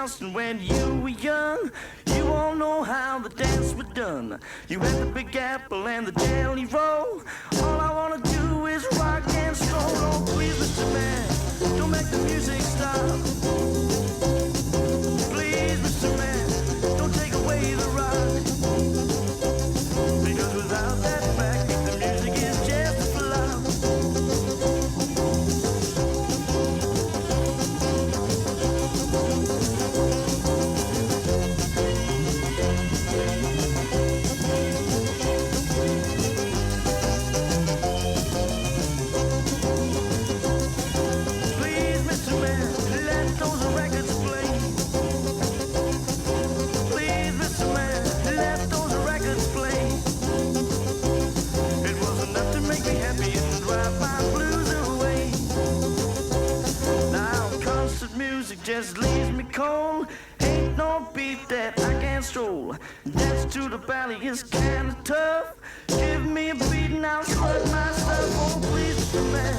Charleston when you were young. You all know how the dance was done. You had the Big Apple and the Jelly Roll. All I wanna do is rock and stroll. Oh, please, Mr. Man, don't make the music stop. Please, Mr. Man, don't take away the rock. Because without that fact, the music is just a flop. Please, Mr. Man, let those records play. Please, Mr. Man, let those records play. It was enough to make me happy and drive my blues away. Now concert music just leaves me cold. Ain't no beat that I can't stroll. Dance to the valley is kinda tough. Give me a beat and I'll strut my stuff. Oh, please, Mr. Man,